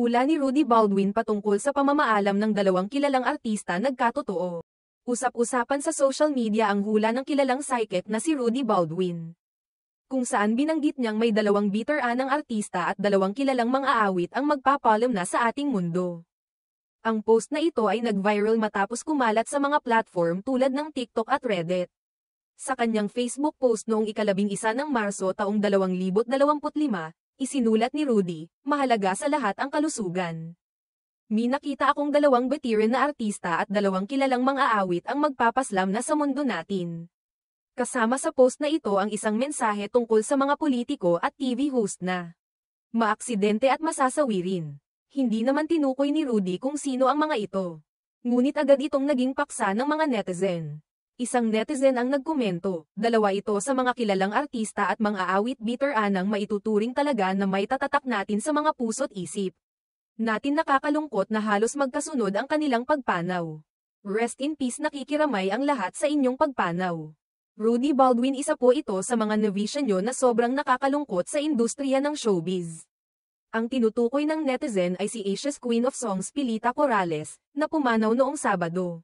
Hula ni Rudy Baldwin patungkol sa pamamaalam ng dalawang kilalang artista nagkatotoo. Usap-usapan sa social media ang hula ng kilalang psychic na si Rudy Baldwin, kung saan binanggit niyang may dalawang bitter-anang artista at dalawang kilalang mang-aawit ang magpapalam na sa ating mundo. Ang post na ito ay nag-viral matapos kumalat sa mga platform tulad ng TikTok at Reddit. Sa kanyang Facebook post noong 11 ng Marso taong 2025, isinulat ni Rudy, "Mahalaga sa lahat ang kalusugan. Nakita akong dalawang veteran na artista at dalawang kilalang mang-aawit ang magpapaslam na sa mundo natin." Kasama sa post na ito ang isang mensahe tungkol sa mga politiko at TV host na maaksidente at masasawi rin. Hindi naman tinukoy ni Rudy kung sino ang mga ito. Ngunit agad itong naging paksa ng mga netizen. Isang netizen ang nagkomento, "Dalawa ito sa mga kilalang artista at mang-aawit bitter-anang maituturing talaga na may tatatak natin sa mga puso't isip natin. Nakakalungkot na halos magkasunod ang kanilang pagpanaw. Rest in peace, nakikiramay ang lahat sa inyong pagpanaw." Rudy Baldwin, isa po ito sa mga nevisyon na sobrang nakakalungkot sa industriya ng showbiz. Ang tinutukoy ng netizen ay si Asia's Queen of Songs Pilita Corrales, na pumanaw noong Sabado,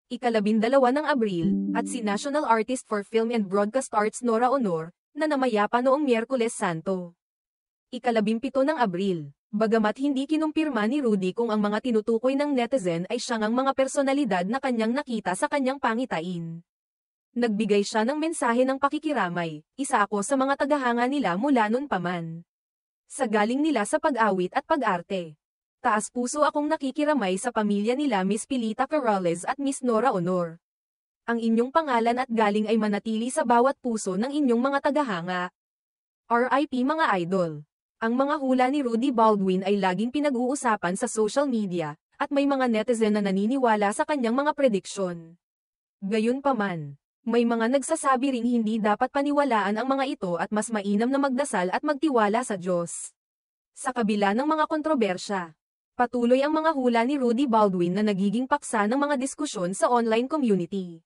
12 ng Abril, at si National Artist for Film and Broadcast Arts Nora Honor, na namayapa noong Miyerkules Santo, 17 ng Abril. Bagamat hindi kinumpirma ni Rudy kung ang mga tinutukoy ng netizen ay siyang ang mga personalidad na kanyang nakita sa kanyang pangitain, nagbigay siya ng mensahe ng pakikiramay, "Isa ako sa mga tagahanga nila mula noon pa man. Sa galing nila sa pag-awit at pag-arte. Taas puso akong nakikiramay sa pamilya nila Miss Pilita Corrales at Miss Nora Honor. Ang inyong pangalan at galing ay manatili sa bawat puso ng inyong mga tagahanga. RIP mga idol." Ang mga hula ni Rudy Baldwin ay laging pinag-uusapan sa social media, at may mga netizen na naniniwala sa kanyang mga prediksyon. Gayunpaman, may mga nagsasabi ring hindi dapat paniwalaan ang mga ito at mas mainam na magdasal at magtiwala sa Diyos. Sa kabila ng mga kontrobersya, patuloy ang mga hula ni Rudy Baldwin na nagiging paksa ng mga diskusyon sa online community.